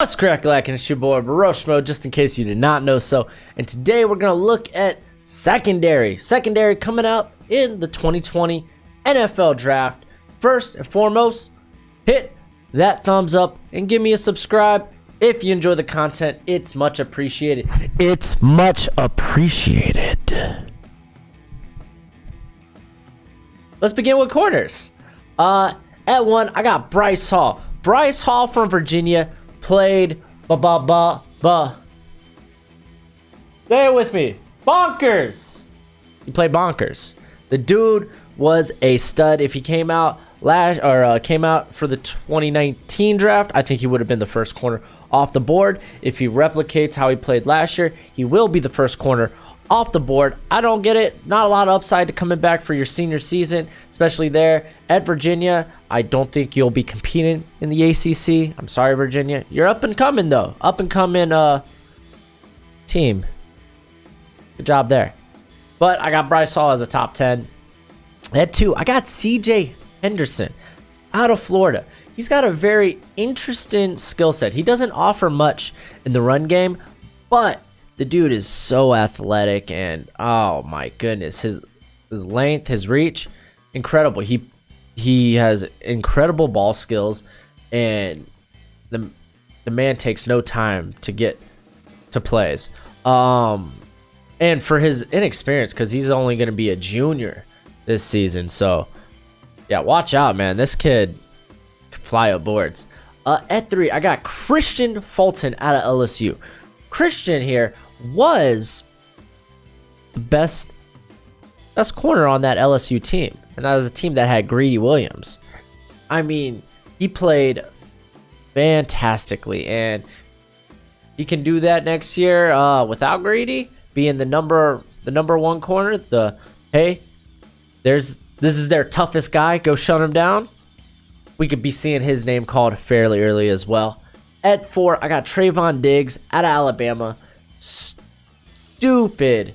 What's crack-a-lack, and it's your boy Broshmo, just in case you did not know so. And today we're going to look at secondary coming out in the 2020 NFL Draft. First and foremost, hit that thumbs up and give me a subscribe if you enjoy the content. It's much appreciated. It's much appreciated. Let's begin with corners. At one, I got Bryce Hall. Bryce Hall from Virginia. Played Stay with me. Bonkers. He played bonkers. The dude was a stud. If he came out came out for the 2019 draft, I think he would have been the first corner off the board. If he replicates how he played last year, he will be the first corner off the board. I don't get it. Not a lot of upside to coming back for your senior season, especially there at Virginia. I don't think you'll be competing in the ACC. I'm sorry, Virginia. You're up and coming, though. Up and coming team. Good job there. But I got Bryce Hall as a top 10. At 2, I got CJ Henderson out of Florida. He's got a very interesting skill set. He doesn't offer much in the run game, but the dude is so athletic, and oh my goodness, his length, his reach, incredible. He has incredible ball skills, and the man takes no time to get to plays. And for his inexperience, because he's only going to be a junior this season, so yeah, watch out, man. This kid can fly up boards. At 3, I got Christian Fulton out of LSU. Christian here was the best corner on that LSU team, and that was a team that had Greedy Williams. I mean, he played fantastically, and he can do that next year without Greedy being the number one corner. This is their toughest guy, go shut him down. We could be seeing his name called fairly early as well. At 4, I got Trayvon Diggs out of Alabama. Stupid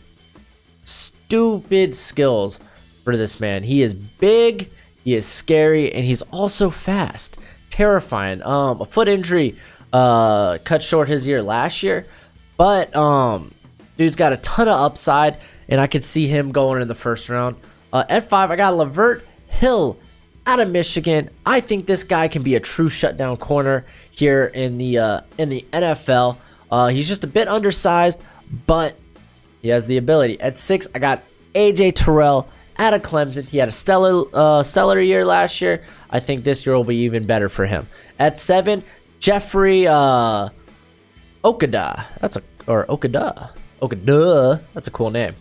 skills for this man. He is big, he is scary, and he's also fast. Terrifying. A foot injury cut short his year last year, but dude's got a ton of upside, and I could see him going in the first round. At 5, I got Lavert Hill out of Michigan. I think this guy can be a true shutdown corner here in the NFL. He's just a bit undersized, but he has the ability. At 6, I got AJ Terrell out of Clemson. He had a stellar year last year. I think this year will be even better for him. At 7, Jeffrey Okada. Okada. That's a cool name.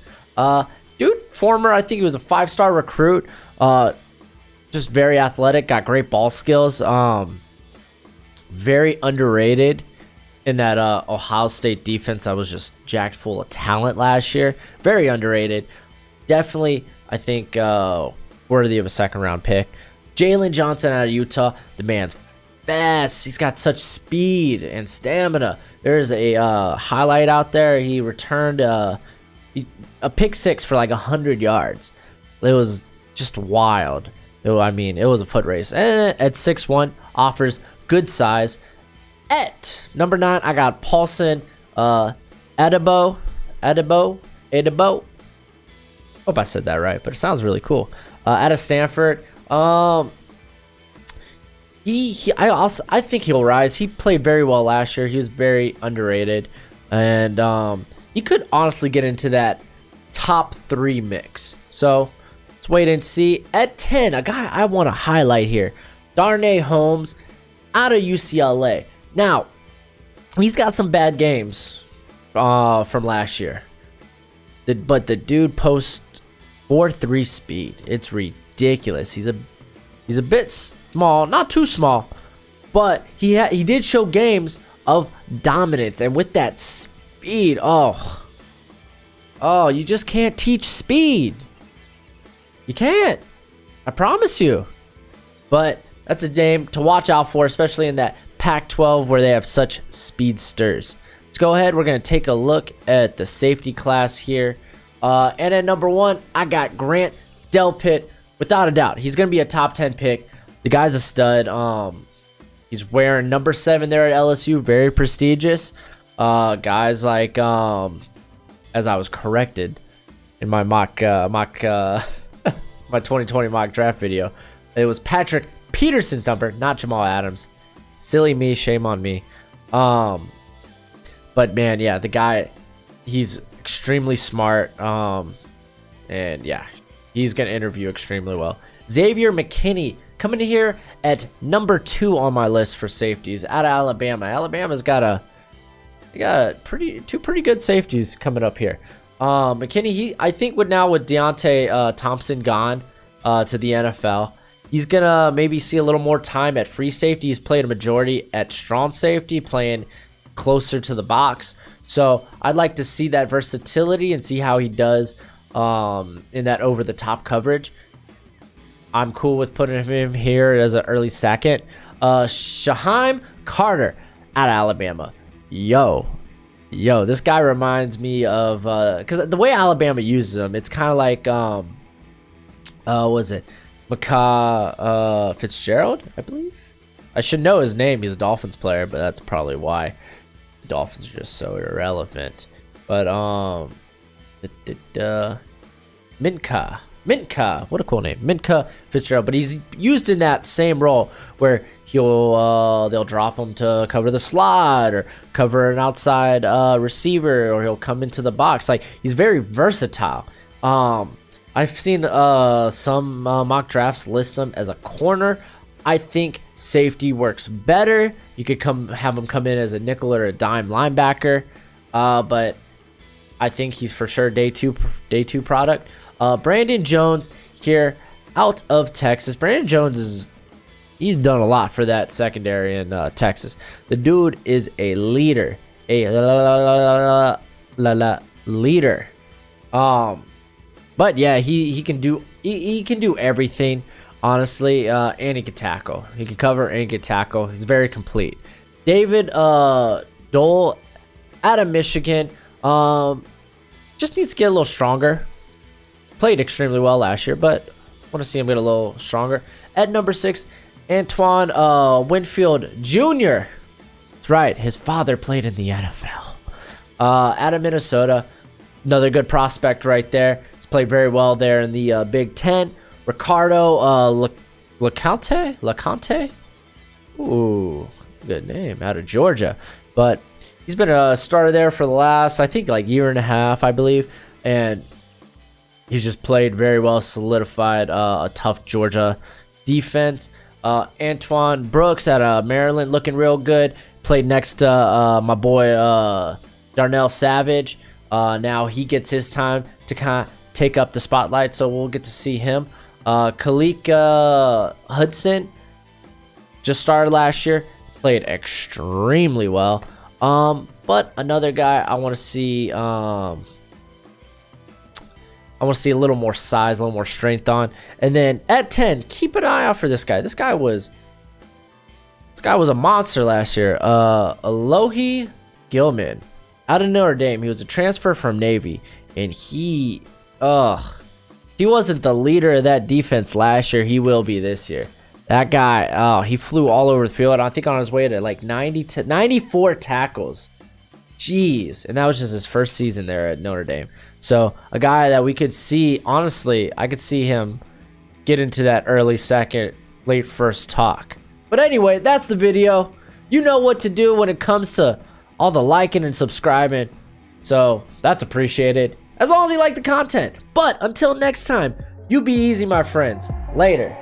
Dude, I think he was a 5-star recruit. Just very athletic, got great ball skills. Very underrated in that Ohio State defense that was just jacked full of talent last year. Very underrated. Definitely, I think, worthy of a second-round pick. Jalen Johnson out of Utah. The man's fast. He's got such speed and stamina. There's a highlight out there. He returned a pick 6 for like 100 yards. It was just wild. It was a foot race. And at 6'1", offers good size. At number 9, I got Paulson Adebo. Hope I said that right, but it sounds really cool. Out of Stanford. I think he'll rise. He played very well last year. He was very underrated, and he could honestly get into that top 3 mix. So let's wait and see. At 10, a guy I want to highlight here, Darnay Holmes out of UCLA. Now, he's got some bad games from last year, but the dude posts 4.3 speed. It's ridiculous. He's a bit small, not too small, but he did show games of dominance, and with that speed, oh, you just can't teach speed. You can't. I promise you. But that's a name to watch out for, especially in that Pac-12 where they have such speedsters. Let's go ahead. We're going to take a look at the safety class here. And at number 1, I got Grant Delpit. Without a doubt, he's going to be a top 10 pick. The guy's a stud. He's wearing number 7 there at LSU, very prestigious. Guys like as I was corrected in my my 2020 mock draft video, it was Patrick Peterson's number, not Jamal Adams. Silly me, shame on me. But man, yeah, the guy, he's extremely smart. And yeah, he's gonna interview extremely well. Xavier McKinney coming in here at number 2 on my list for safeties out of Alabama. Alabama's got two pretty good safeties coming up here. McKinney, I think with Deontay Thompson gone to the NFL, he's gonna maybe see a little more time at free safety. He's played a majority at strong safety, playing closer to the box. So I'd like to see that versatility and see how he does in that over the top coverage. I'm cool with putting him here as an early second. Shaheem Carter out of Alabama. Yo, this guy reminds me of because the way Alabama uses him, it's kind of like was it Micah Fitzgerald, I believe. I should know his name. He's a Dolphins player, but that's probably why the Dolphins are just so irrelevant. But Minka, what a cool name, Minka Fitzgerald. But he's used in that same role where they'll drop him to cover the slot or cover an outside receiver, or he'll come into the box. Like, he's very versatile. I've seen some mock drafts list him as a corner. I think safety works better. You could have him come in as a nickel or a dime linebacker, but I think he's for sure day two product. Brandon Jones here out of Texas. Brandon Jones he's done a lot for that secondary in Texas. The dude is a leader, leader. But yeah, he can do everything, honestly, and he can tackle. He can cover and get tackle. He's very complete. David Dole out of Michigan, just needs to get a little stronger. Played extremely well last year, but want to see him get a little stronger. At number 6, Antoine Winfield Jr. That's right, his father played in the NFL. Out of Minnesota, another good prospect right there. He's played very well there in the Big Ten. Ricardo LeConte. Ooh, that's a good name. Out of Georgia, but he's been a starter there for the last, I think, like year and a half, I believe, and he's just played very well, solidified a tough Georgia defense. Antoine Brooks out of Maryland, looking real good. Played next to my boy Darnell Savage. Now he gets his time to kind of take up the spotlight, so we'll get to see him. Khalika Hudson just started last year, played extremely well. But another guy I want to see. I want to see a little more size, a little more strength on. And then at 10, keep an eye out for this guy. This guy was a monster last year. Alohi Gilman out of Notre Dame. He was a transfer from Navy, and he wasn't the leader of that defense last year. He will be this year. That guy, he flew all over the field. I think on his way to like 94 tackles. Jeez. And that was just his first season there at Notre Dame. So a guy that we could see, honestly, I could see him get into that early second, late first talk. But anyway, that's the video. You know what to do when it comes to all the liking and subscribing. So that's appreciated, as long as you like the content. But until next time, you be easy, my friends. Later.